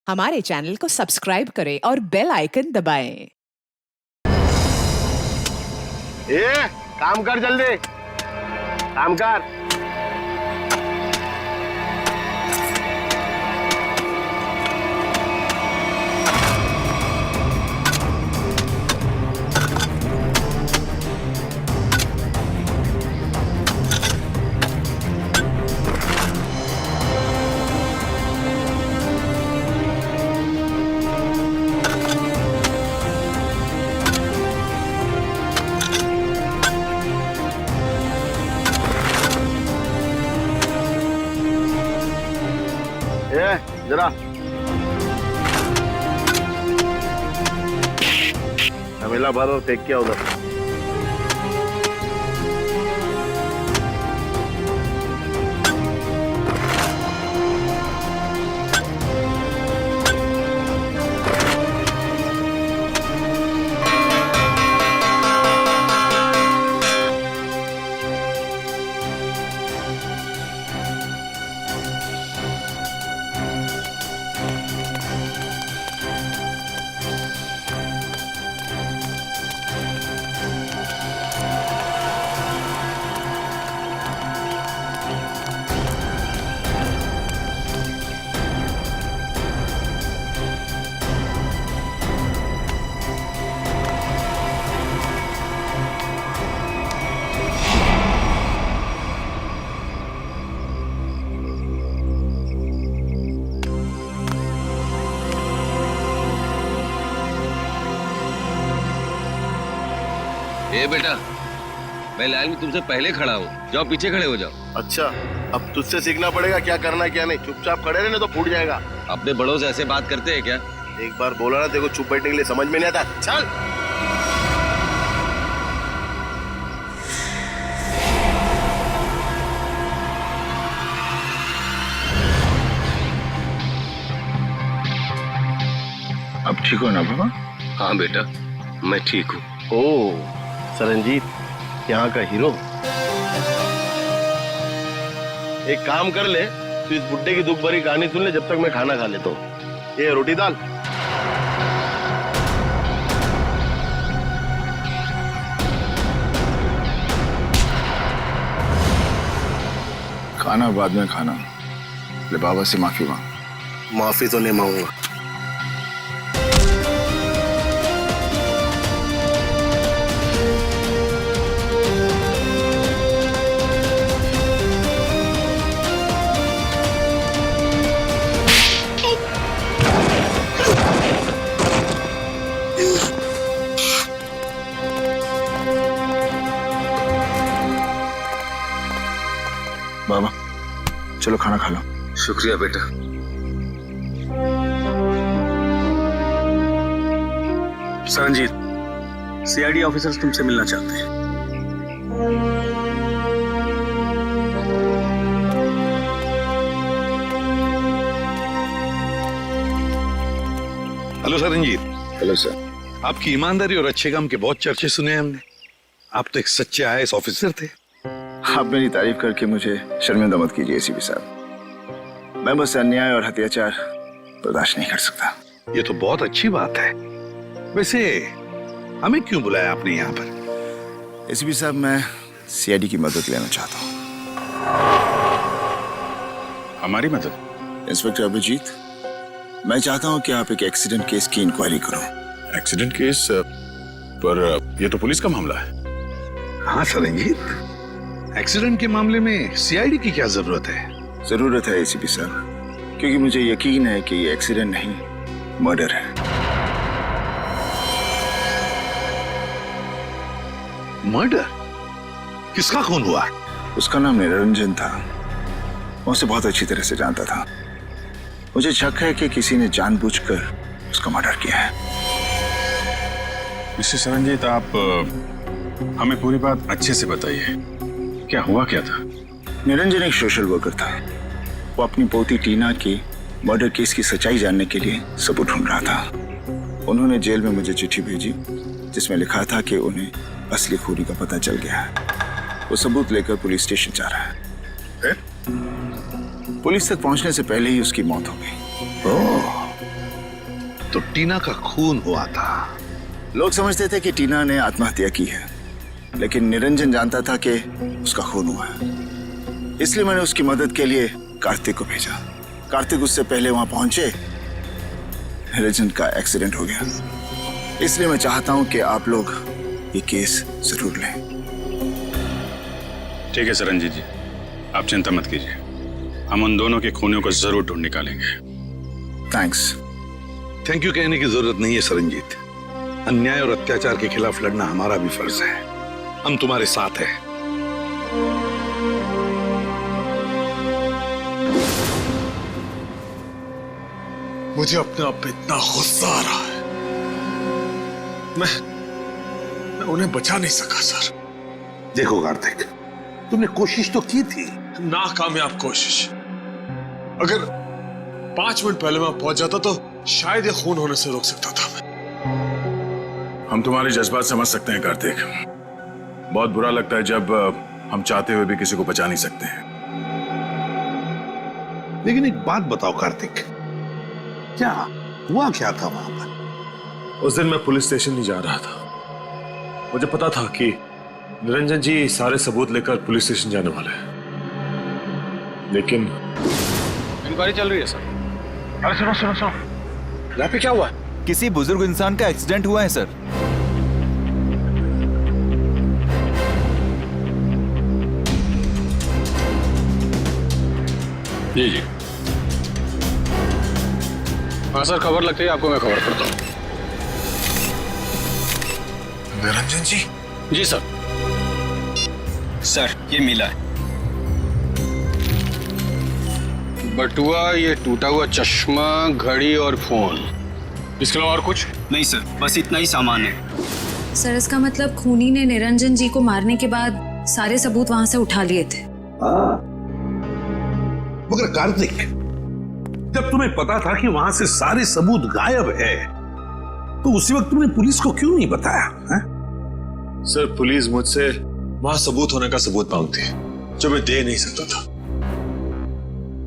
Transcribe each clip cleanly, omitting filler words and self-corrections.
हमारे चैनल को सब्सक्राइब करें और बेल आइकन दबाएं। काम कर जल्दी, काम कर। जरा हमेला भरो, फेंक किया उधर। ए बेटा, मैं लाइन में तुमसे पहले खड़ा हूँ, जाओ पीछे खड़े हो जाओ। अच्छा, अब तुझसे सीखना पड़ेगा क्या करना क्या नहीं। चुपचाप खड़े रहने तो फूट जाएगा। अपने बड़ों से ऐसे बात करते हैं क्या? एक बार बोला ना, देखो चुप बैठने के लिए समझ में नहीं आता। चल अब ठीक हो ना बाबा? हाँ बेटा, मैं ठीक हूँ। ओ सरनजीत, यहाँ का हीरो। एक काम कर ले, तू इस बुड्ढे की दुख भरी कहानी सुन ले जब तक मैं खाना खा लेता हूँ। ये रोटी दाल। खाना बाद में खाना। ले बाबा से माफी मांग। माफी तो नहीं मांगूंगा। बाबा चलो खाना खा लो। शुक्रिया बेटा। सरनजीत, सीआईडी ऑफिसर्स तुमसे मिलना चाहते हैं। हेलो सरनजीत। Hello sir. आपकी ईमानदारी और अच्छे काम के बहुत चर्चे सुने हैं हमने। आप तो एक सच्चे आईएएस ऑफिसर थे। आप मेरी तारीफ करके मुझे शर्मिंदा मत कीजिए एसीपी साहब। मैं बस अन्याय और अत्याचार बर्दाश्त नहीं कर सकता। ये तो बहुत अच्छी बात है। वैसे हमें क्यों बुलाया आपने यहाँ पर? एसीपी साहब, मैं सीआईडी की मदद लेना चाहता हूँ। हमारी मदद? इंस्पेक्टर अभिजीत, मैं चाहता हूँ कि आप एक एक्सीडेंट केस की इंक्वायरी करो। Accident case? पर ये तो पुलिस का मामला है। हाँ सरनजीत, एक्सीडेंट के मामले में सीआईडी की क्या जरूरत है? जरूरत है एसीपी साहब, क्योंकि मुझे यकीन है कि ये एक्सीडेंट नहीं, मर्डर है। मर्डर? किसका खून हुआ? उसका नाम निरंजन था। मैं उसे बहुत अच्छी तरह से जानता था। मुझे शक है कि किसी ने जानबूझकर उसका मर्डर किया है। मिस्टर सरनजीत, आप हमें पूरी बात अच्छे से बताइए। क्या हुआ क्या था? निरंजन एक सोशल वर्कर था। वो अपनी पोती टीना की मर्डर केस की सच्चाई जानने के लिए सबूत ढूंढ रहा था। उन्होंने जेल में मुझे चिट्ठी भेजी जिसमें लिखा था कि उन्हें असली खूनी का पता चल गया है। वो सबूत लेकर पुलिस स्टेशन जा रहा है। पुलिस तक पहुंचने से पहले ही उसकी मौत हो गई। ओह, तो टीना का खून हुआ था। लोग समझते थे कि टीना ने आत्महत्या की है, लेकिन निरंजन जानता था कि उसका खून हुआ है। इसलिए मैंने उसकी मदद के लिए कार्तिक को भेजा। कार्तिक उससे पहले वहां पहुंचे, निरंजन का एक्सीडेंट हो गया। इसलिए मैं चाहता हूं कि आप लोग ये केस जरूर लें। ठीक है सरनजीत जी, आप चिंता मत कीजिए, हम उन दोनों के खूनियों को जरूर ढूंढ निकालेंगे। थैंक्स। थैंक यू कहने की जरूरत नहीं है सरनजीत। अन्याय और अत्याचार के खिलाफ लड़ना हमारा भी फर्ज है। हम तुम्हारे साथ हैं। मुझे अपने आप पे इतना गुस्सा आ रहा है। मैं उन्हें बचा नहीं सका सर। देखो कार्तिक, तुमने कोशिश तो की थी। नाकामयाब कोशिश। अगर 5 मिनट पहले मैं पहुंच जाता तो शायद ये खून होने से रोक सकता था मैं। हम तुम्हारे जज्बात समझ सकते हैं कार्तिक। बहुत बुरा लगता है जब हम चाहते हुए भी किसी को बचा नहीं सकते हैं। लेकिन एक बात बताओ कार्तिक, क्या हुआ क्या था वहां पर? उस दिन मैं पुलिस स्टेशन नहीं जा रहा था। मुझे पता था कि निरंजन जी सारे सबूत लेकर पुलिस स्टेशन जाने वाले हैं, लेकिन इंक्वायरी चल रही है सर। अरे सुनो सुनो सुनो, यहाँ पे क्या हुआ है? किसी बुजुर्ग इंसान का एक्सीडेंट हुआ है सर। जी जी। हाँ सर, खबर लगती है आपको, मैं खबर करता हूँ। निरंजन जी? जी सर। सर ये मिला है। बटुआ, ये टूटा हुआ चश्मा, घड़ी और फोन, इसके अलावा और कुछ नहीं सर, बस इतना ही सामान है। सर इसका मतलब खूनी ने निरंजन जी को मारने के बाद सारे सबूत वहां से उठा लिए थे। मगर कार्तिक, जब तुम्हें पता था कि वहां से सारे सबूत गायब है, तो उसी वक्त तुमने पुलिस को क्यों नहीं बताया है? सर पुलिस मुझसे वहां सबूत होने का सबूत मांगती है जो मैं दे नहीं सकता था।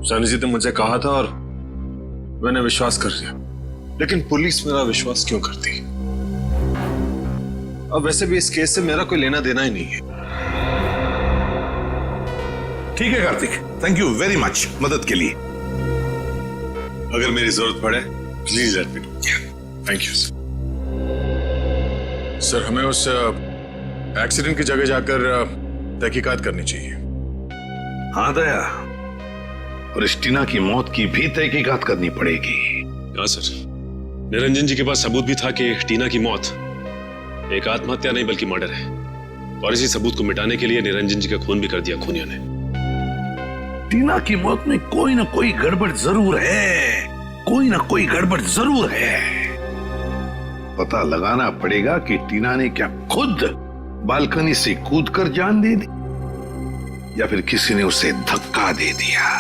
सरनजीत ने मुझसे कहा था और मैंने विश्वास कर लिया, लेकिन पुलिस मेरा विश्वास क्यों करती? अब वैसे भी इस केस से मेरा कोई लेना देना ही नहीं है। ठीक है Kartik, thank you very much मदद के लिए। अगर मेरी जरूरत पड़े please let me know. Thank you sir. Sir हमें उस एक्सीडेंट की जगह जाकर तहकीकात करनी चाहिए। हाँ दया, और इस टीना की मौत की भी तहकीकात करनी पड़ेगी। हाँ सर, निरंजन जी के पास सबूत भी था कि टीना की मौत एक आत्महत्या नहीं बल्कि मर्डर है, और इसी सबूत को मिटाने के लिए निरंजन जी का खून भी कर दिया खूनियों ने। टीना की मौत में कोई ना कोई गड़बड़ जरूर है, कोई ना कोई गड़बड़ जरूर है। पता लगाना पड़ेगा कि टीना ने क्या खुद बालकनी से कूदकर जान दे दी या फिर किसी ने उसे धक्का दे दिया।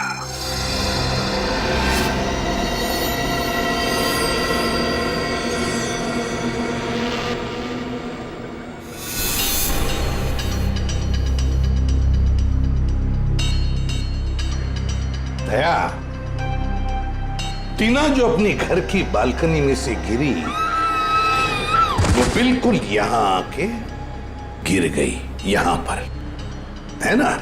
दया, टीना जो अपनी घर की बालकनी में से गिरी, वो बिल्कुल यहां आके गिर गई, यहां पर, है ना?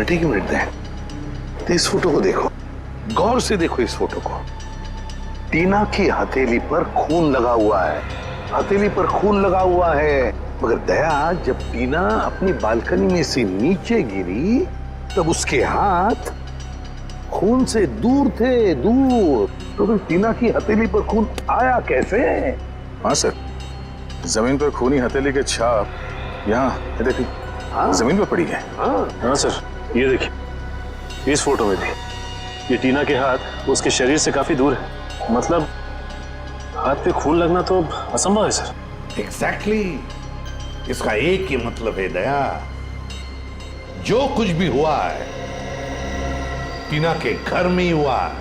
एक मिनट दे। तो इस फोटो को देखो, गौर से देखो इस फोटो को। टीना की हथेली पर खून लगा हुआ है, हथेली पर खून लगा हुआ है। मगर दया, जब टीना अपनी बालकनी में से नीचे गिरी तब उसके हाथ खून से दूर थे, दूर। तो फिर टीना की हथेली पर खून आया कैसे? हाँ सर, जमीन पर खूनी हथेली के छाप यहाँ देखिए, हाँ जमीन पर पड़ी है। हाँ सर, ये देखिए इस फोटो में भी ये टीना के हाथ उसके शरीर से काफी दूर है। मतलब हाथ पे खून लगना तो असंभव है सर। एग्जैक्टली, इसका एक ही मतलब है दया, जो कुछ भी हुआ है टीना के घर में ही हुआ है,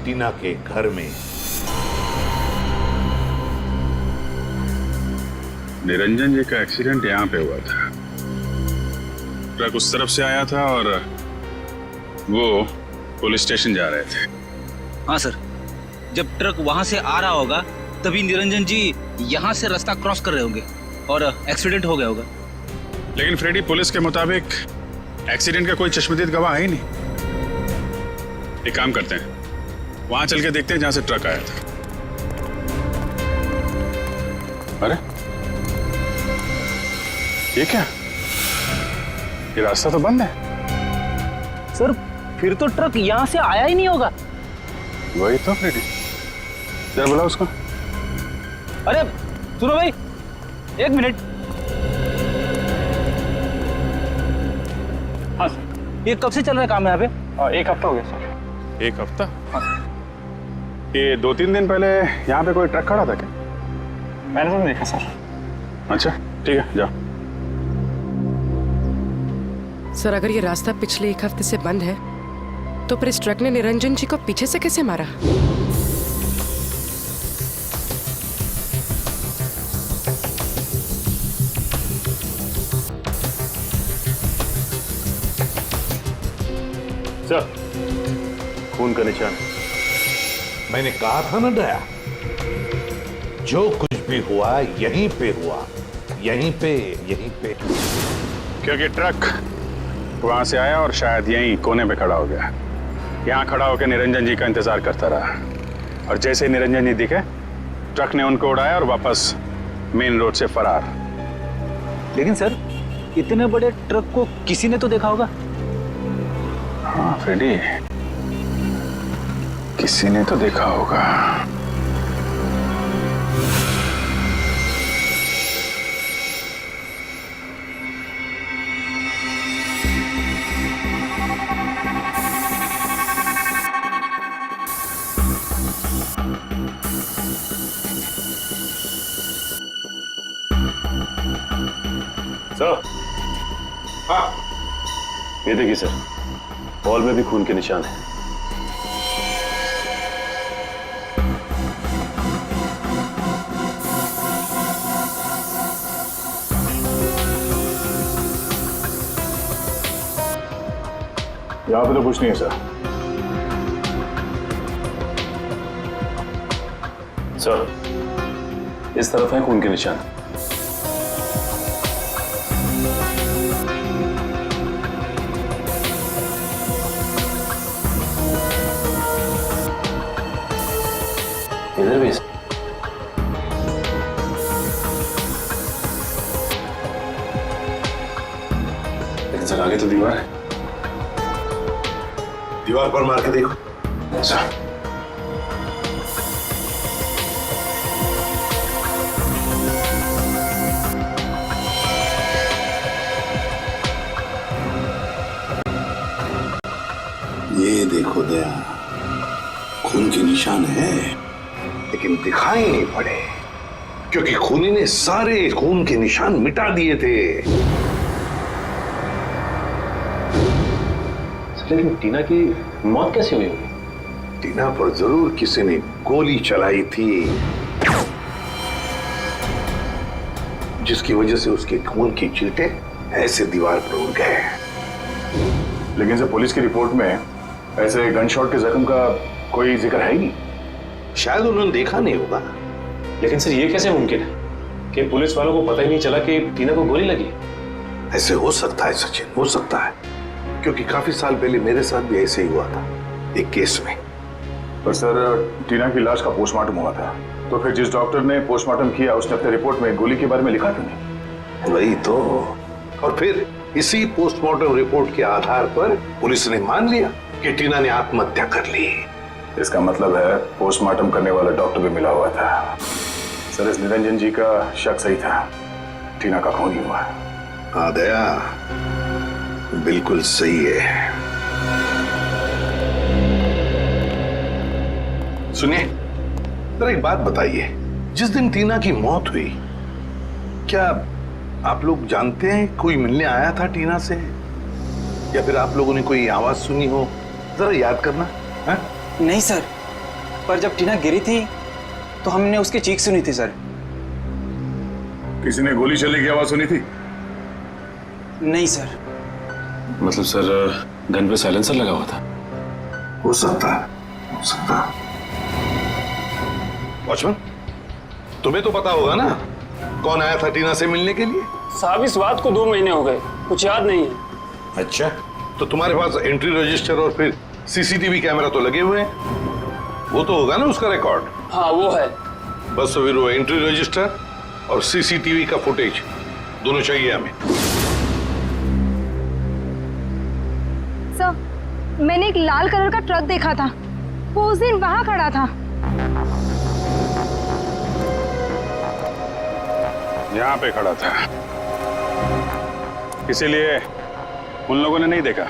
टीना के घर में। निरंजन जी का एक्सीडेंट यहाँ पे हुआ था। ट्रक उस तरफ से आया था और वो पुलिस स्टेशन जा रहे थे। हाँ सर, जब ट्रक वहां से आ रहा होगा तभी निरंजन जी यहाँ से रास्ता क्रॉस कर रहे होंगे और एक्सीडेंट हो गया होगा। लेकिन फ्रेडी, पुलिस के मुताबिक एक्सीडेंट का कोई चश्मदीद गवाह है ही नहीं। एक काम करते हैं, वहां चल के देखते हैं जहां से ट्रक आया था। अरे ये क्या? ये रास्ता तो बंद है। सर फिर तो ट्रक यहाँ से आया ही नहीं होगा। वही तो फ्रेडी, जरा बुला उसको। अरे सुनो भाई, एक मिनट। हाँ सर, ये कब से चल रहा है काम यहाँ पे? 1 हफ्ता हो गया सर। 1 हफ्ता? ये 2-3 दिन पहले यहाँ पे कोई ट्रक खड़ा था क्या? मैंने तो नहीं देखा सर। अच्छा ठीक है, जाओ। सर अगर ये रास्ता पिछले 1 हफ्ते से बंद है तो फिर इस ट्रक ने निरंजन जी को पीछे से कैसे मारा? सर, खून का निशान। मैंने कहा था ना दया, जो कुछ भी हुआ यहीं पे हुआ, यहीं पे। क्योंकि ट्रक वहां से आया और शायद यहीं कोने पे खड़ा हो गया। यहाँ खड़ा होकर निरंजन जी का इंतजार करता रहा और जैसे ही निरंजन जी दिखे, ट्रक ने उनको उड़ाया और वापस मेन रोड से फरार। लेकिन सर, इतने बड़े ट्रक को किसी ने तो देखा होगा। हाँ फ्रेडी, किसी ने तो देखा होगा। सर, हाँ, ये देखिए सर, बॉल में भी खून के निशान है। यहाँ पे तो कुछ नहीं है सर। सर, इस तरफ है खून के निशान। इधर भी। लेकिन सर आगे तो दीवार है। दीवार पर मार के देखो। अच्छा। ये देखो दया, खून के निशान है, लेकिन दिखाई नहीं पड़े क्योंकि खूनी ने सारे खून के निशान मिटा दिए थे। लेकिन टीना की मौत कैसे हुई होगी? टीना पर जरूर किसी ने गोली चलाई थी, जिसकी वजह से उसके खून की चींटे ऐसे दीवार पर उड़ गए। लेकिन सर, पुलिस की रिपोर्ट में ऐसे गन शॉट के जख्म का कोई जिक्र है ही नहीं। शायद उन्होंने देखा नहीं होगा। लेकिन सर ये कैसे मुमकिन है कि पुलिस वालों को पता ही नहीं चला कि टीना को गोली लगी? ऐसे हो सकता है सचिन, हो सकता है, क्योंकि काफी साल पहले मेरे साथ भी ऐसे ही हुआ था एक केस में। पर सर, टीना की लाश का पोस्टमार्टम हुआ था, तो फिर जिस डॉक्टर ने पोस्टमार्टम किया उसने अपने रिपोर्ट में गोली के बारे में लिखा क्यों नहीं? वही तो। और फिर इसी पोस्टमार्टम रिपोर्ट के आधार पर पुलिस ने मान लिया कि टीना ने आत्महत्या कर ली। इसका मतलब है पोस्टमार्टम करने वाला डॉक्टर भी मिला हुआ था। सर, इस निरंजन जी का शक सही था, टीना का खून ही हुआ। हाँ दया, बिल्कुल सही है। सुनिए, जरा एक बात बताइए, जिस दिन टीना की मौत हुई, क्या आप लोग जानते हैं कोई मिलने आया था टीना से, या फिर आप लोगों ने कोई आवाज सुनी हो? जरा याद करना। है? नहीं सर, पर जब टीना गिरी थी तो हमने उसकी चीख सुनी थी सर। किसी ने गोली चलने की आवाज सुनी थी? नहीं सर। मतलब सर गन पे साइलेंसर लगा हुआ था? हो सकता है, हो सकता है। वॉचमैन, तुम्हें तो पता होगा ना कौन आया था टीना से मिलने के लिए? साहब इस बात को 2 महीने हो गए, कुछ याद नहीं है। अच्छा, तो तुम्हारे पास एंट्री रजिस्टर और फिर सीसीटीवी कैमरा तो लगे हुए हैं, वो तो होगा ना उसका रिकॉर्ड? हाँ वो है। बस तो फिर वो एंट्री रजिस्टर और सीसीटीवी का फुटेज दोनों चाहिए हमें। सर, मैंने एक लाल कलर का ट्रक देखा था, वो उस दिन वहां खड़ा था। यहाँ पे खड़ा था, इसीलिए उन लोगों ने नहीं देखा।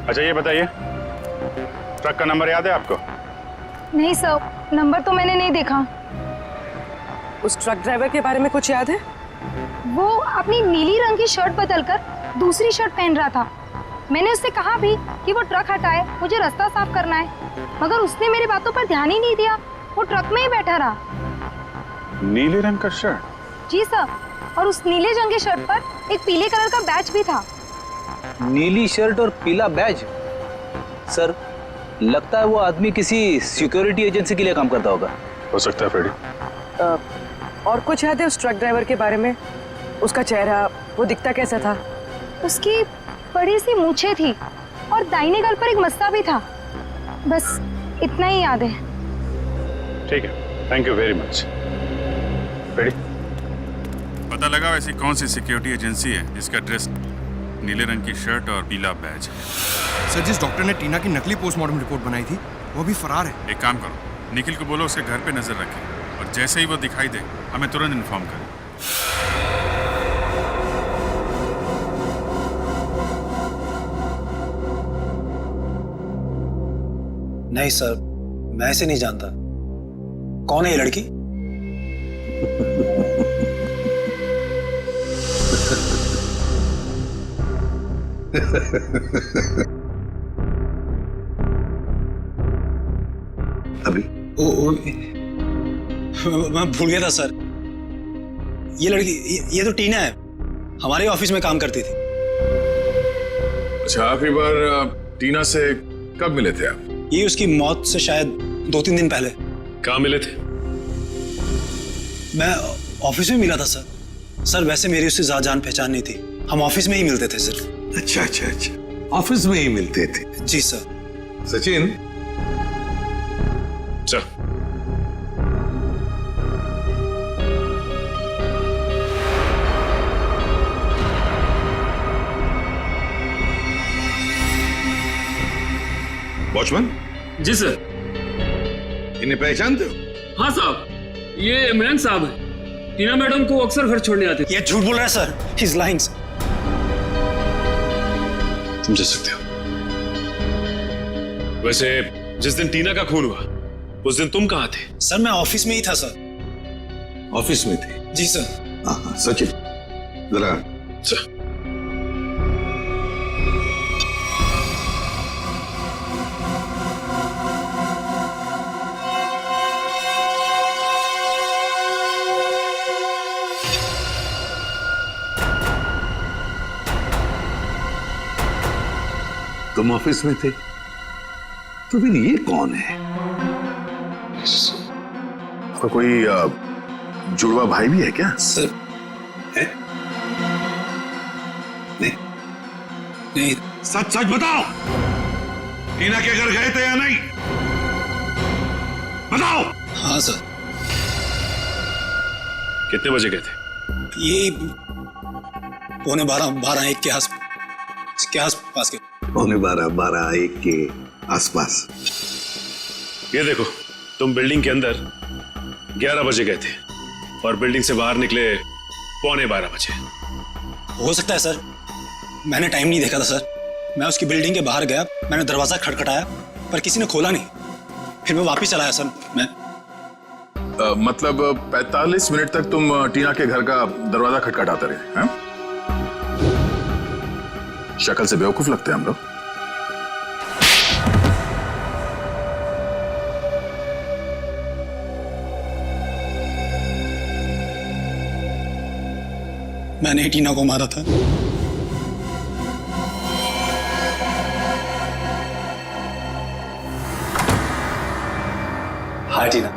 अच्छा ये बताइए, ट्रक का नंबर याद है आपको? नहीं सर, नंबर तो मैंने नहीं देखा। उस ट्रक ड्राइवर के बारे में कुछ याद है? वो अपनी नीली रंग की शर्ट बदलकर दूसरी शर्ट पहन रहा था। मैंने उससे कहा भी कि वो ट्रक हटाए, मुझे रास्ता साफ करना है, मगर उसने मेरी बातों पर ध्यान ही नहीं दिया, वो ट्रक में ही बैठा रहा। नीले रंग का शर्ट? जी सर, और उस नीले रंग की शर्ट पर एक पीले कलर का बैच भी था। नीली शर्ट और पीला बैज? सर लगता है वो आदमी किसी सिक्योरिटी एजेंसी के लिए काम करता होगा। हो सकता है फ्रेडी। और कुछ याद है उस ट्रक ड्राइवर के बारे में? उसका चेहरा, वो दिखता कैसा था? उसकी बड़ी सी मूछें थी और दाहिने गाल पर एक मस्सा भी था, बस इतना ही याद है। ठीक है, thank you very much. Freddy, पता लगा वैसी कौन सी सिक्योरिटी एजेंसी है जिसका ड्रेस नीले रंग की शर्ट और पीला बैज? सर, जिस डॉक्टर ने टीना की नकली पोस्टमार्टम रिपोर्ट बनाई थी वो अभी फरार है। एक काम करो, निखिल को बोलो उसके घर पे नजर रखे और जैसे ही वो दिखाई दे हमें तुरंत इन्फॉर्म करें। नहीं सर, मैं ऐसे नहीं जानता। कौन है ये लड़की? अभी मैं भूल गया था सर। ये लड़की, ये तो टीना है, हमारे ऑफिस में काम करती थी। अच्छा, आखिरी बार टीना से कब मिले थे आप? ये उसकी मौत से शायद 2-3 दिन पहले। कहाँ मिले थे? मैं ऑफिस में मिला था सर। सर वैसे मेरी उससे ज्यादा जान पहचान नहीं थी, हम ऑफिस में ही मिलते थे सिर्फ। अच्छा अच्छा अच्छा, ऑफिस में ही मिलते थे? जी सर। सचिन, चल। वॉचमैन। जी सर। इन्हें पहचानते हो? हाँ साहब, ये इमरान साहब है, टीना मैडम को अक्सर घर छोड़ने आते थे। ये झूठ बोल रहा है सर, ही इज लाइंग। तुम जा सकते हो। वैसे जिस दिन टीना का खून हुआ उस दिन तुम कहाँ थे? सर मैं ऑफिस में ही था सर। ऑफिस में थे? जी सर। हाँ, सचिन जरा। चल। तुम ऑफिस में थे, तो फिर ये कौन है? आपका कोई जुड़वा भाई भी है क्या? सर है? नहीं नहीं। सच सच बताओ, टीना के घर गए थे या नहीं? बताओ। हाँ सर। कितने बजे गए थे? ये 11:15-1 के आसपास के। 11:15-1 के आसपास। ये देखो, तुम बिल्डिंग के अंदर 11 बजे गए थे और बिल्डिंग से बाहर निकले 11:15 बजे। हो सकता है सर, मैंने टाइम नहीं देखा था सर। मैं उसकी बिल्डिंग के बाहर गया, मैंने दरवाजा खटखटाया पर किसी ने खोला नहीं, फिर मैं वापस चला आया सर। मैं मतलब 45 मिनट तक तुम टीना के घर का दरवाजा खटखटाते रहे हैं? शक्ल से बेवकूफ लगते हैं हम लोग। मैंने ही टीना को मारा था। हाय टीना।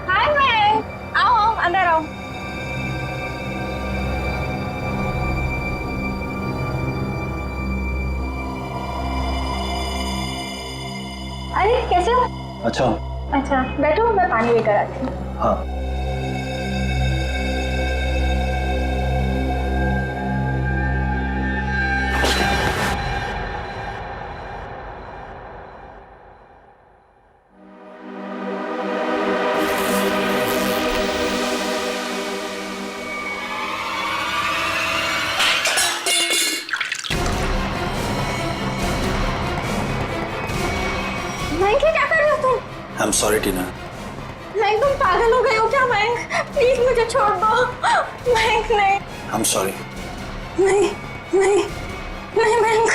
हाय मयंक, आओ अंदर आओ। अरे कैसे हो? अच्छा। अच्छा बैठो, मैं पानी लेकर आती हूँ। हाँ। मयंक ये क्या कर रहे हो तुम? आई एम सॉरी टीना। मयंक तुम पागल हो गए हो क्या? मयंक प्लीज मुझे छोड़ दो। मयंक नहीं। I am sorry. नहीं नहीं नहीं मयंक।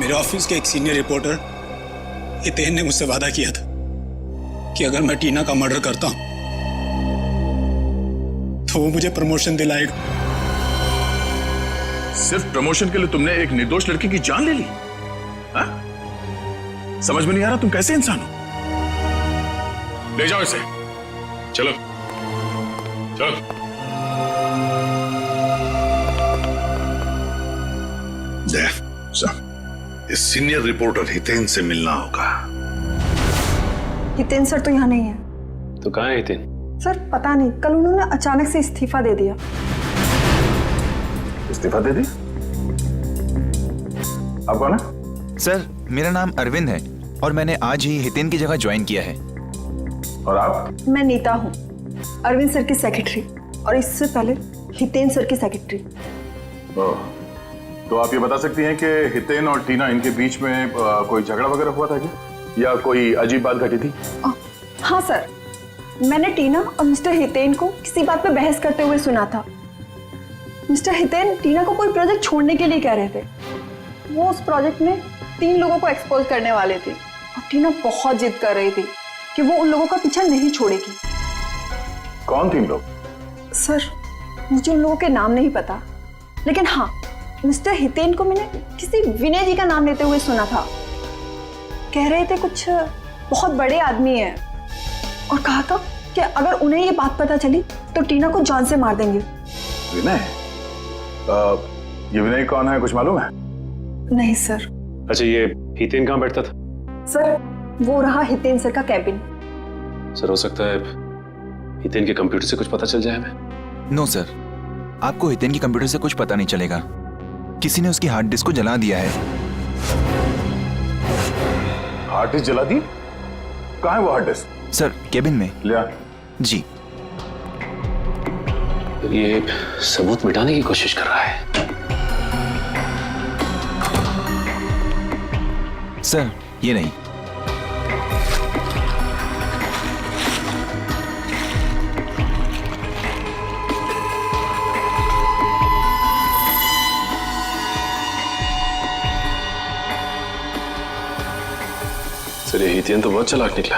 मेरे ऑफिस के एक सीनियर रिपोर्टर हितेन ने मुझसे वादा किया था कि अगर मैं टीना का मर्डर करता हूं तो वो मुझे प्रमोशन दिलाएगा। सिर्फ प्रमोशन के लिए तुमने एक निर्दोष लड़की की जान ले ली? हा? समझ में नहीं आ रहा तुम कैसे इंसान हो? ले जाओ इसे। चलो चलो। इस सीनियर रिपोर्टर हितेन से मिलना होगा। हितेन सर तो यहाँ नहीं है। तो कहाँ है हितेन? सर पता नहीं, कल उन्होंने अचानक से इस्तीफा दे दिया। इस्तीफा दे दी? आप कौन है? सर मेरा नाम अरविंद है और मैंने आज ही हितेन की जगह ज्वाइन किया है। और आप? मैं नीता हूँ, अरविंद सर की सेक्रेटरी, और इससे पहले हितेन सर की सेक्रेटरी। तो आप ये बता सकती हैं कि हितेन और टीना इनके बीच में कोई झगड़ा वगैरह हुआ था क्या, या कोई अजीब बात घटी थी? हाँ सर, मैंने टीना और मिस्टर हितेन को किसी बात पे बहस करते हुए सुना था। मिस्टर हितेन टीना को कोई प्रोजेक्ट छोड़ने के लिए कह रहे थे। वो उस प्रोजेक्ट में 3 लोगों को एक्सपोज करने वाले थे और टीना बहुत जिद कर रही थी कि वो उन लोगों का पीछा नहीं छोड़ेगी। कौन 3 लोग? सर मुझे उन लोगों के नाम नहीं पता, लेकिन हाँ मिस्टर हितेन को मैंने किसी विनय जी का नाम लेते हुए सुना था। कह रहे थे कुछ बहुत बड़े आदमी हैं और कहा था कि अगर उन्हें ये बात पता चली तो टीना को जान से मार देंगे। विनय? ये विनय कौन है, कुछ मालूम है? नहीं सर। अच्छा ये हितेन कहाँ बैठता था? सर वो रहा हितेन सर का कैबिन। सर हो सकता है हितेन के कंप्यूटर से कुछ पता चल जाए हमें। नो सर, आपको हितेन के कंप्यूटर से कुछ पता नहीं चलेगा। किसी ने उसकी हार्ड डिस्क को जला दिया है। हार्ड डिस्क जला दी? कहाँ है वो हार्ड डिस्क? सर केबिन में। लिया जी। ये सबूत मिटाने की कोशिश कर रहा है। सर ये नहीं। सर ये हितेन तो बहुत चालाक निकला।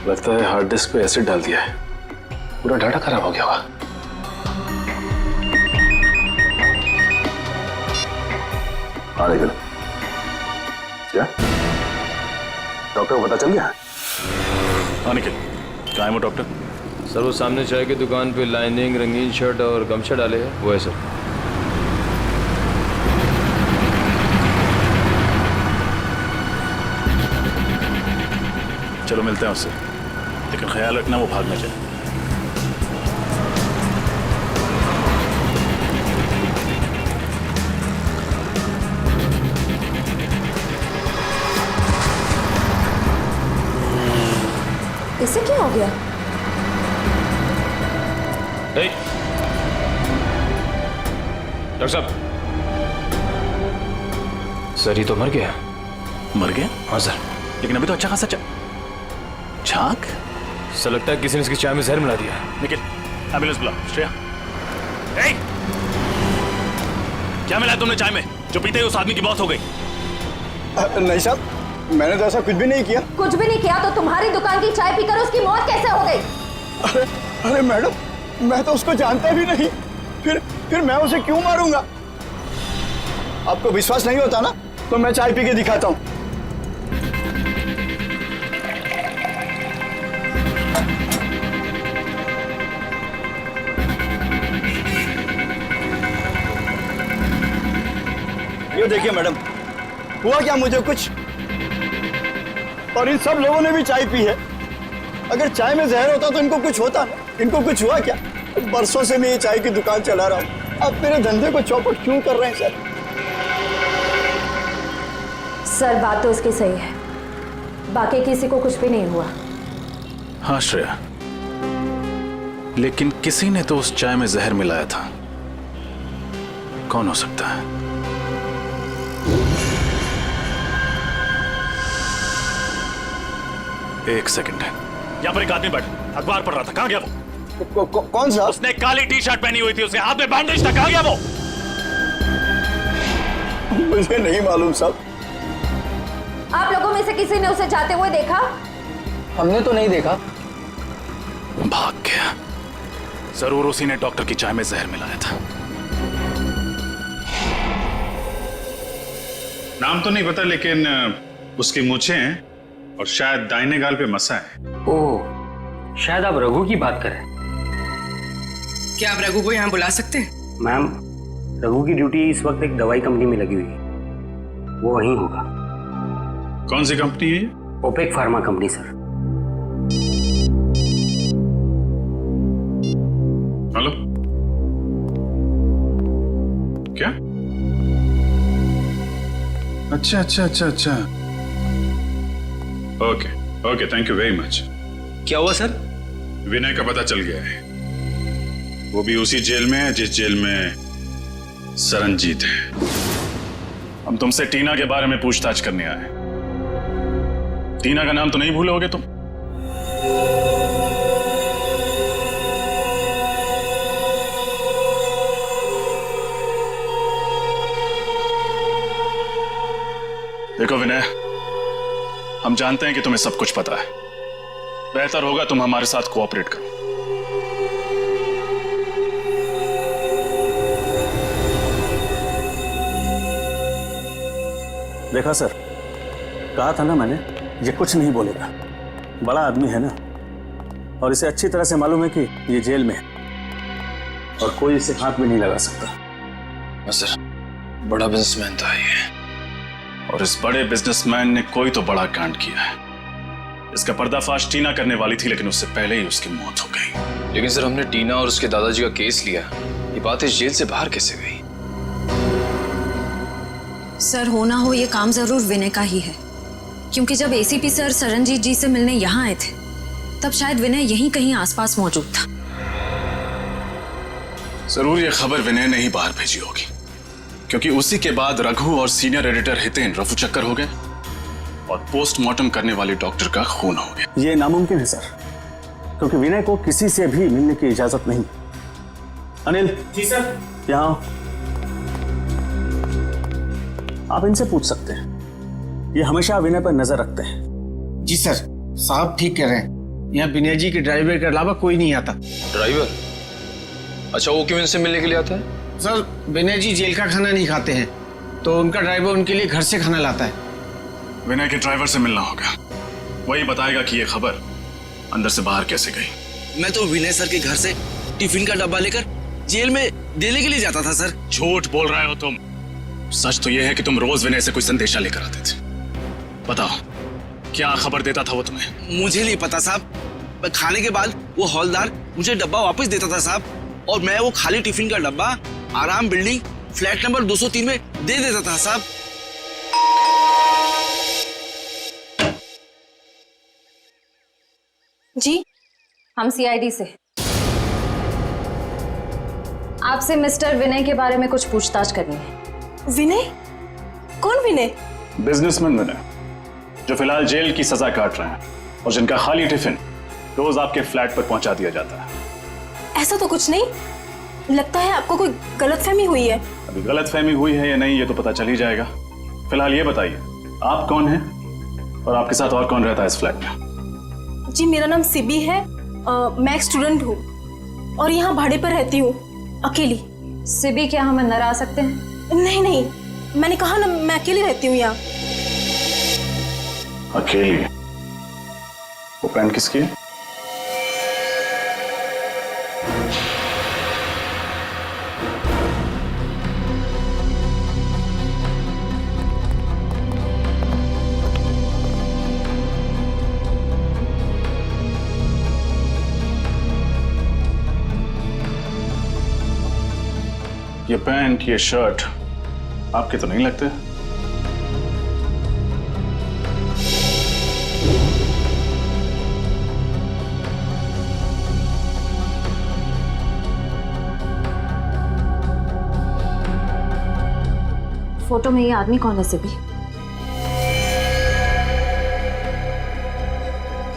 लगता है हार्ड डिस्क पे एसिड डाल दिया है, पूरा डाटा खराब हो गया होगा। हाँ निकल। क्या डॉक्टर को पता चल गया? हाँ निकल। कहाँ है वो डॉक्टर? सर वो सामने चाय की दुकान पे लाइनिंग, रंगीन शर्ट और गमछा डाले हैं, वो है सर। चलो मिलते हैं उससे, लेकिन ख्याल रखना वो भाग न जाए। इसे क्या हो गया? डॉक्टर साहब, सर ये तो मर गया। मर गया? हाँ सर। लेकिन अभी तो अच्छा खासा छाक। सर लगता है किसी ने इसकी चाय में जहर मिला दिया। निखिल, एम्बुलेंस बुलाओ। श्रेया, क्या मिला तुमने चाय में जो पीते ही उस आदमी की मौत हो गई? नहीं साहब, मैंने तो ऐसा कुछ भी नहीं किया। कुछ भी नहीं किया तो तुम्हारी दुकान की चाय पीकर उसकी मौत कैसे हो गई? अरे मैडम, मैं तो उसको जानता भी नहीं, फिर मैं उसे क्यों मारूंगा? आपको विश्वास नहीं होता ना, तो मैं चाय पी के दिखाता हूँ। ये देखिए मैडम, हुआ क्या मुझे कुछ, और इन सब लोगों ने भी चाय पी है। अगर चाय में जहर होता तो इनको कुछ होता ना, इनको कुछ हुआ क्या? बरसों से मैं ये चाय की दुकान चला रहा हूँ, अब मेरे धंधे को चौपट क्यों कर रहे हैं सर? सर बात तो उसकी सही है, बाकी किसी को कुछ भी नहीं हुआ। हाँ श्रेया, लेकिन किसी ने तो उस चाय में जहर मिलाया था। कौन हो सकता है? एक सेकंड, यहाँ पर एक आदमी बैठा अखबार पढ़ रहा था, कहाँ गया वो? कौन सा? उसने काली टी शर्ट पहनी हुई थी, उसके हाथ में बैंडेज था, कहाँ गया वो? मुझे नहीं मालूम साहब। आप लोगों में से किसी ने उसे जाते हुए देखा? हमने तो नहीं देखा। भाग गया। जरूर उसी ने डॉक्टर की चाय में जहर मिलाया था। नाम तो नहीं पता, लेकिन उसकी मूछें हैं और शायद दाहिने गाल पे मसा है। ओह, शायद आप रघु की बात करें। क्या आप रघु को यहाँ बुला सकते हैं? मैम, रघु की ड्यूटी इस वक्त एक दवाई कंपनी में लगी हुई है, वो वहीं होगा। कौन सी कंपनी है? Opec pharma company sir. Hello, क्या? अच्छा अच्छा अच्छा अच्छा, okay okay, thank you very much. क्या हुआ सर? विनय का पता चल गया है, वो भी उसी जेल में है जिस जेल में सरनजीत है। हम तुमसे टीना के बारे में पूछताछ करने आए। टीना का नाम तो नहीं भूलोगे तुम? देखो विनय, हम जानते हैं कि तुम्हें सब कुछ पता है। बेहतर होगा तुम हमारे साथ कोऑपरेट करो। देखा सर, कहा था ना मैंने, ये कुछ नहीं बोलेगा। बड़ा आदमी है ना, और इसे अच्छी तरह से मालूम है कि ये जेल में है और कोई इसे हाथ भी नहीं लगा सकता। सर, बड़ा बिजनेसमैन था ये, और इस बड़े बिजनेसमैन ने कोई तो बड़ा कांड किया है। इसका पर्दाफाश टीना करने वाली थी, लेकिन उससे पहले ही उसकी मौत हो गई। लेकिन सर, हमने टीना और उसके दादाजी का केस लिया, ये बात इस जेल से बाहर कैसे गई? सर होना हो ये काम जरूर विनय का ही है, क्योंकि जब एसीपी सर सरनजीत जी से मिलने यहाँ आए थे तब शायद विनय यहीं कहीं आसपास मौजूद था। जरूर ये खबर विनय ने ही बाहर भेजी होगी, क्योंकि उसी के बाद रघु और सीनियर एडिटर हितेन रफू चक्कर हो गए और पोस्टमार्टम करने वाले डॉक्टर का खून हो गया। ये नामुमकिन है सर, क्योंकि विनय को किसी से भी मिलने की इजाजत नहीं। अनिल जी सर, यहाँ आओ। आप इनसे पूछ सकते हैं, ये हमेशा विनय पर नजर रखते हैं। जी सर, साहब ठीक कह रहे हैं, यहाँ विनय जी के ड्राइवर के अलावा कोई नहीं आता। ड्राइवर? अच्छा, वो क्यों इनसे मिलने के लिए आता है? सर, विनय जी जेल का खाना नहीं खाते हैं, तो उनका ड्राइवर उनके लिए घर से खाना लाता है। विनय के ड्राइवर से मिलना होगा, वही बताएगा कि ये खबर अंदर से बाहर कैसे गई। मैं तो विनय सर के घर से टिफिन का डब्बा लेकर जेल में देने के लिए जाता था सर। झूठ बोल रहे हो तुम। सच तो यह है कि तुम रोज विनय से कोई संदेशा लेकर आते थे। बताओ, क्या खबर देता था वो तुम्हें? मुझे नहीं पता साहब, मैं खाने के बाद वो हौलदार मुझे डब्बा वापस देता था साहब, और मैं वो खाली टिफिन का डब्बा आराम बिल्डिंग फ्लैट नंबर 203 में दे देता था साहब। जी, हम सीआईडी से आपसे मिस्टर विनय के बारे में कुछ पूछताछ करनी है। विनय? कौन विनय? बिजनेसमैन विनय, जो फिलहाल जेल की सजा काट रहे हैं और जिनका खाली टिफिन रोज आपके फ्लैट पर पहुंचा दिया जाता है। ऐसा तो कुछ नहीं, लगता है आपको कोई गलतफहमी हुई है। अभी गलतफहमी हुई है या नहीं ये तो पता चल ही जाएगा। फिलहाल ये बताइए, आप कौन हैं और आपके साथ और कौन रहता है इस फ्लैट में? जी, मेरा नाम सिबी है, मैं एक स्टूडेंट हूँ और यहाँ भाड़े पर रहती हूँ, अकेली। सिबी, क्या हम अंदर आ सकते हैं? नहीं नहीं, मैंने कहा ना, मैं अकेली रहती हूँ यहाँ। अकेली? वो पेन किसकी है? ये पैंट, ये शर्ट आपके तो नहीं लगते? फोटो में ये आदमी कौन है सिबी?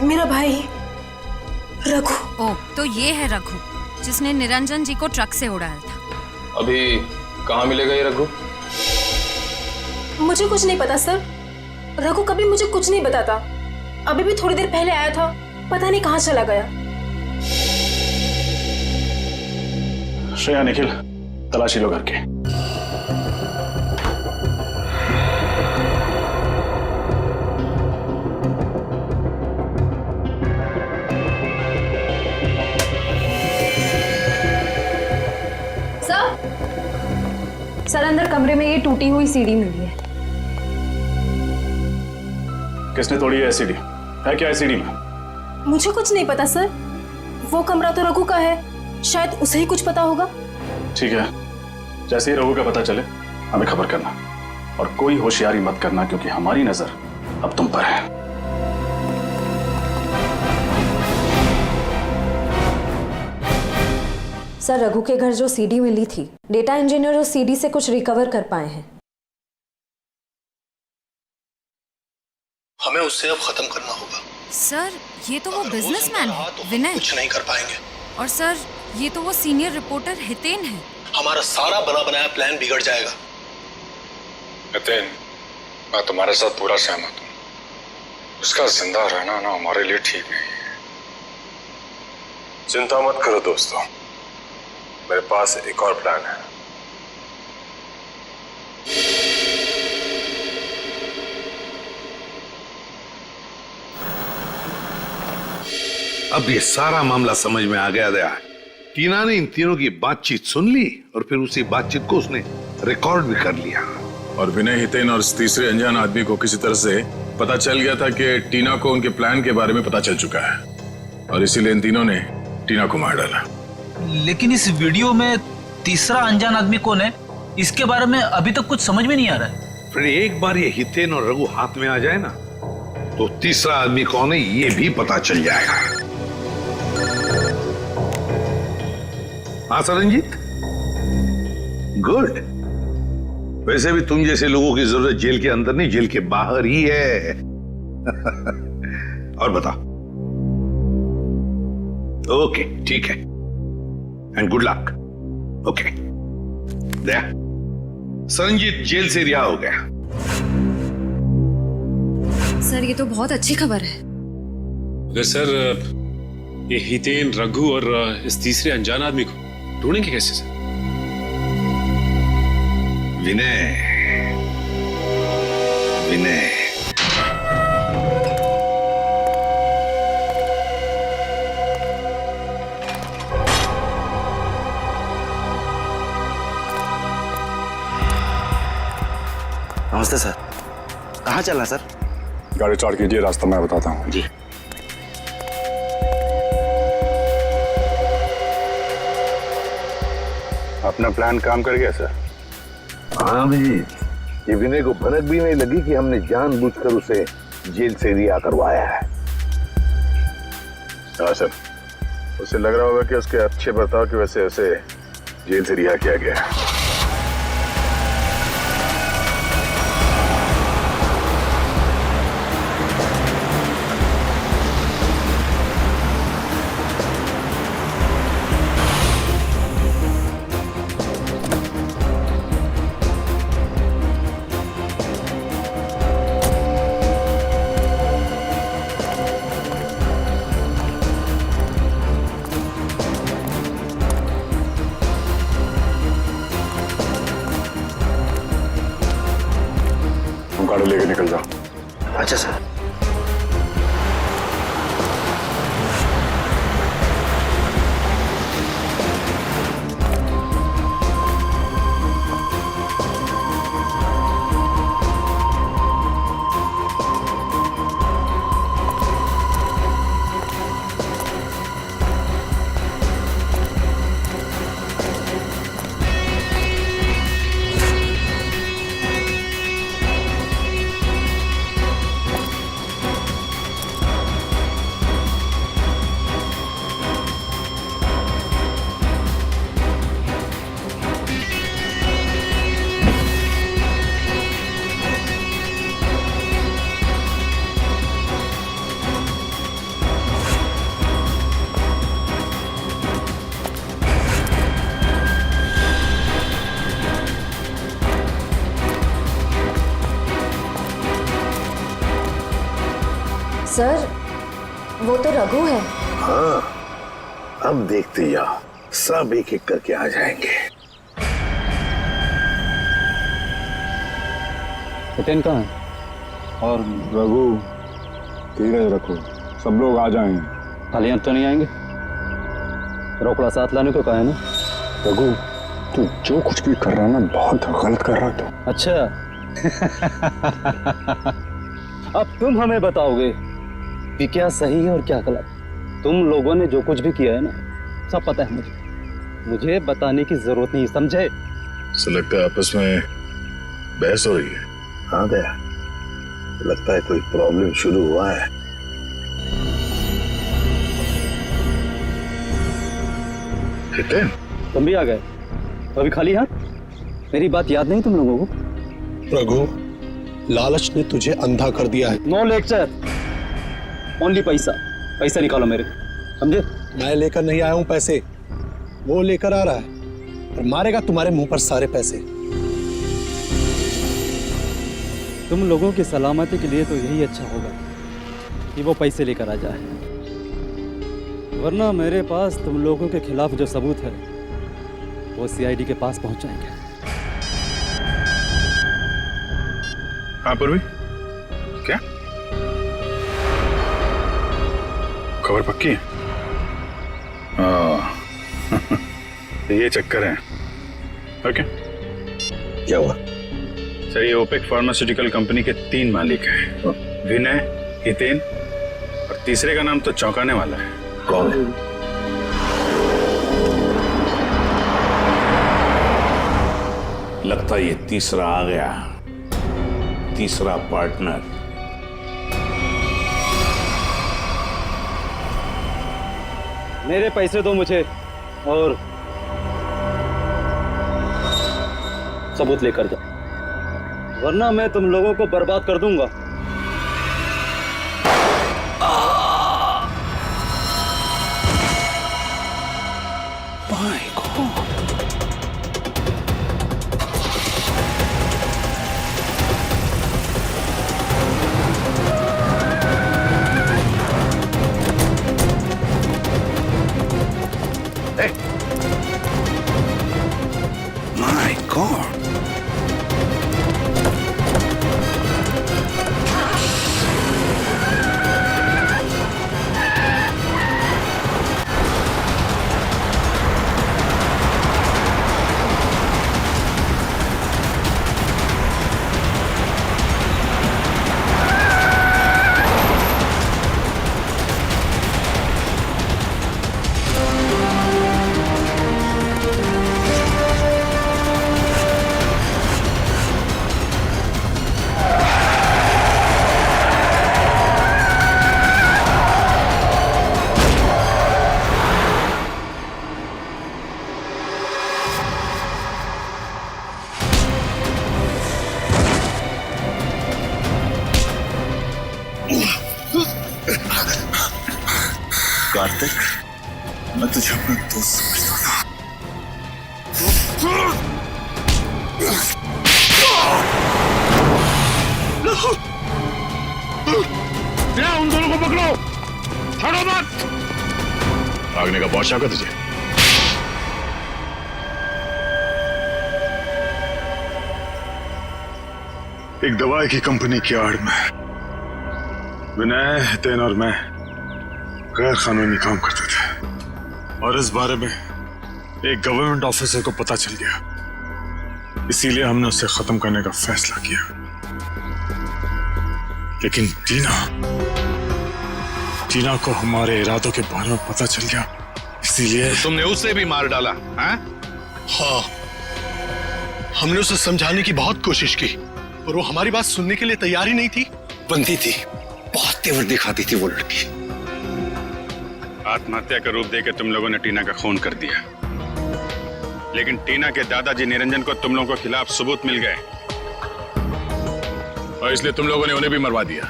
मेरा भाई रघु। ओ, तो ये है रघु, जिसने निरंजन जी को ट्रक से उड़ाया था। अभी कहाँ मिलेगा ये रघु? मुझे कुछ नहीं पता सर, रघु कभी मुझे कुछ नहीं बताता। अभी भी थोड़ी देर पहले आया था, पता नहीं कहाँ चला गया। श्रेया, निखिल, तलाशी लो घर के। सर, अंदर कमरे में ये टूटी हुई सीढ़ी मिली है। किसने तोड़ी है एसीडी? है क्या एसीडी में? मुझे कुछ नहीं पता सर, वो कमरा तो रघु का है, शायद उसे ही कुछ पता होगा। ठीक है, जैसे ही रघु का पता चले हमें खबर करना, और कोई होशियारी मत करना क्योंकि हमारी नजर अब तुम पर है। सर, रघु के घर जो सीडी मिली थी, डेटा इंजीनियर उस सीडी से कुछ रिकवर कर पाए हैं। हमें उससे अब खत्म करना होगा। सर, ये तो वो बिजनेसमैन है विनय। कुछ नहीं कर पाएंगे। और सर, ये तो वो सीनियर रिपोर्टर हितेन है। हमारा सारा बना बनाया प्लान बिगड़ जाएगा। हितेन, मैं तुम्हारे साथ पूरा सहमत हूँ। उसका जिंदा रहना ना हमारे लिए ठीक नहीं है। चिंता मत करो दोस्तों, मेरे पास एक और प्लान है। अब ये सारा मामला समझ में आ गया दया। टीना ने इन तीनों की बातचीत सुन ली और फिर उसी बातचीत को उसने रिकॉर्ड भी कर लिया। और विनय, हितेन और इस तीसरे अनजान आदमी को किसी तरह से पता चल गया था कि टीना को उनके प्लान के बारे में पता चल चुका है, और इसीलिए इन तीनों ने टीना को मार डाला। लेकिन इस वीडियो में तीसरा अनजान आदमी कौन है, इसके बारे में अभी तक कुछ समझ में नहीं आ रहा है। फिर एक बार ये हितेन और रघु हाथ में आ जाए ना, तो तीसरा आदमी कौन है ये भी पता चल जाएगा। हाँ सरनजीत, गुड। वैसे भी तुम जैसे लोगों की जरूरत जेल के अंदर नहीं, जेल के बाहर ही है। और बताओ। ओके, ठीक है, and good luck. Okay, Daya, Saranjit jail से रिहा हो गया। सर, ये तो बहुत अच्छी खबर है। अगर सर ये हितेन, रघु और इस तीसरे अनजान आदमी को ढूंढेंगे कैसे सर? विनय, विनय, नमस्ते सर, कहाँ चलना सर? गाड़ी स्टार्ट कीजिए, रास्ता मैं बताता हूँ। जी। अपना प्लान काम कर गया सर? हाँ भाई, ये विनय को भनक भी नहीं लगी कि हमने जानबूझकर उसे जेल से रिहा करवाया है। हाँ सर, उसे लग रहा होगा कि उसके अच्छे बर्ताव की वजह से उसे जेल से रिहा किया गया। गाड़ी लेके निकल जाओ। अच्छा सर। सर, वो तो रघु है। हाँ, अब देखते जाओ, सब एक एक करके आ जाएंगे। हितेन कहाँ है? और रघु? धीरज रखो, सब लोग आ जाएंगे। खाली हाथ तो नहीं आएंगे? रोकड़ा साथ लाने को कहा है ना? रघु, तू जो कुछ भी कर रहा है ना, बहुत गलत कर रहा है तू। अच्छा। अब तुम हमें बताओगे कि क्या सही है और क्या गलत। तुम लोगों ने जो कुछ भी किया है ना, सब पता है मुझे बताने की जरूरत नहीं, समझे? ऐसा लगता है आपस में बहस हो रही है। हाँ दया, लगता है कोई प्रॉब्लम शुरू हुआ है। हितेन, तुम भी आ गए? अभी खाली हाथ? मेरी बात याद नहीं तुम लोगों को? रघु, लालच ने तुझे अंधा कर दिया है। नो लेक्चर, ओनली पैसा। पैसा निकालो मेरे, समझे? मैं लेकर नहीं आया हूं पैसे, वो लेकर आ रहा है और मारेगा तुम्हारे मुंह पर सारे पैसे। तुम लोगों की सलामती के लिए तो यही अच्छा होगा कि वो पैसे लेकर आ जाए, वरना मेरे पास तुम लोगों के खिलाफ जो सबूत है वो सीआईडी के पास पहुंच जाएंगे। हाँ पूर्वी, क्या खबर पक्की है? ये चक्कर है। ओके, क्या हुआ? सर, ये ओपेक फार्मास्यूटिकल कंपनी के 3 मालिक हैं, विनय, हितेन और तीसरे का नाम तो चौंकाने वाला है। कौन है? लगता है ये तीसरा आ गया, तीसरा पार्टनर। मेरे पैसे दो मुझे और सबूत लेकर जाओ, वरना मैं तुम लोगों को बर्बाद कर दूंगा। My God! कार्तिक, मैं तुझे अपना दोस्त समझता था। उन दोनों को पकड़ो, छोड़ो मत। भागने का बहुत शौक है तुझे? एक दवाई की कंपनी की आड़ में विनय, हितेन और मैं गैर कानूनी काम करते थे और इस बारे में एक गवर्नमेंट ऑफिसर को पता चल गया। इसीलिए हमने उसे खत्म करने का फैसला किया। लेकिन टीना को हमारे इरादों के बारे में पता चल गया, इसीलिए तुमने उसे भी मार डाला? हाँ, हमने उसे समझाने की बहुत कोशिश की और वो हमारी बात सुनने के लिए तैयार ही नहीं थी। बनती थी, बहुत तेवर दिखाती थी वो लड़की। आत्महत्या का रूप देकर तुम लोगों ने टीना का खून कर दिया, लेकिन टीना के दादाजी निरंजन को तुम लोगों के खिलाफ सबूत मिल गए और इसलिए तुम लोगों ने उन्हें भी मरवा दिया।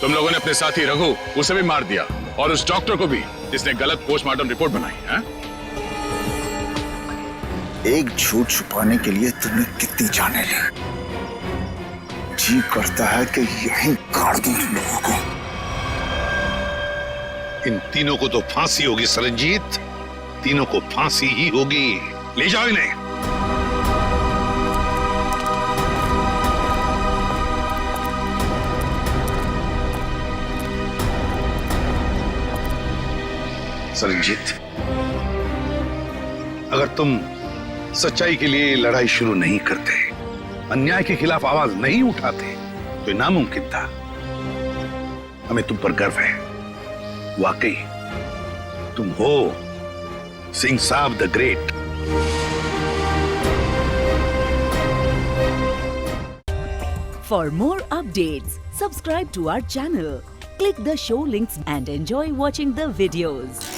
तुम लोगों ने अपने साथी रघु, उसे भी मार दिया और उस डॉक्टर को भी जिसने गलत पोस्टमार्टम रिपोर्ट बनाई है। एक झूठ छुपाने के लिए तुमने कितनी जाने ली। जी करता है कि यहीं गाड़ दूं तुम लोगों को। इन तीनों को तो फांसी होगी सरनजीत, तीनों को फांसी ही होगी। ले जाओ इन्हें। सरनजीत, अगर तुम सच्चाई के लिए लड़ाई शुरू नहीं करते, अन्याय के खिलाफ आवाज नहीं उठाते, तो ये नामुमकिन था। हमें तुम पर गर्व है। वाकई तुम हो सिंह साहब the great. For more updates, subscribe to our channel, click the show links and enjoy watching the videos.